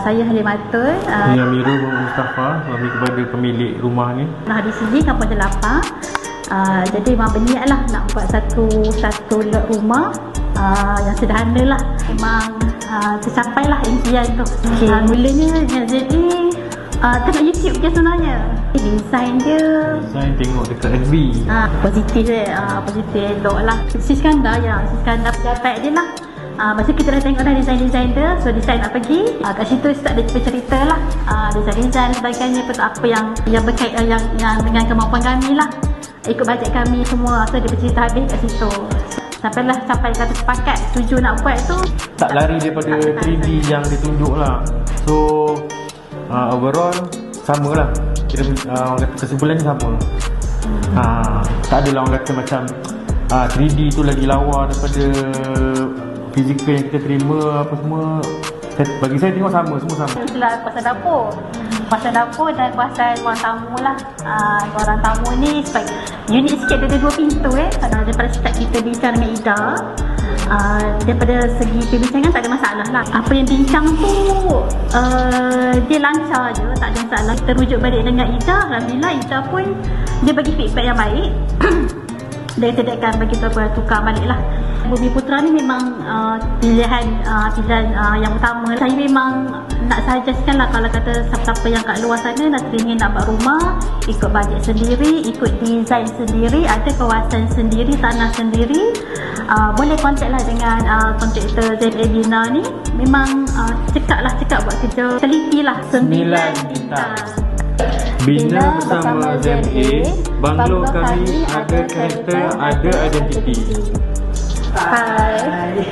Saya Halimatul. Saya Amirul Mustafa, suami kepada pemilik rumah ni. Di sini Kampung Jelapang. Jadi memang berniat lah nak buat satu lot rumah yang sederhana lah. Memang tercapai lah impian tu. Mulanya ZA tengok YouTube je sebenarnya. Design dia, Tengok dekat FB. positif elok lah. Si Iskandar dapat dia lah. Masa kita dah tengok dah design dia, so design nak pergi kat situ start dia bercerita lah, design sebagainya, apa yang berkait yang dengan kemampuan kami lah, ikut bajet kami semua. So dia bercerita habis kat situ sampailah sampai kata sepakat setuju nak buat tu. Tak lari daripada 3D yang ditunjuk lah. So overall sama lah. Kita orang kata kesimpulannya sama. Tak adalah orang kata macam 3D tu lagi lawa daripada fizikal yang kita terima apa semua. Bagi saya tengok sama, semua sama. Itulah kuasa dapur dan kuasa ruang tamu lah. Ruang tamu ni unik sikit, dia ada 2 pintu daripada start kita bincang dengan Ida. Daripada segi perbincangan tak ada masalah lah. Apa yang bincang tu dia lancar je, tak ada masalah. Kita rujuk balik dengan Ida, alhamdulillah Ida pun dia bagi feedback yang baik. Dia kata dia akan bagi tukar balik lah. Bumi Putra ni memang pilihan yang utama. Saya memang nak suggestkan lah, kalau kata siapa-siapa yang kat luar sana nak teringin nak buat rumah, ikut bajet sendiri, ikut design sendiri, ada kawasan sendiri, tanah sendiri, boleh contact lah dengan kontraktor ZA Bina ni. Memang cekap buat kerja, teliti lah. 9 bintang. Bina bersama ZA, banglo kami ada karakter, ada identiti. Bye.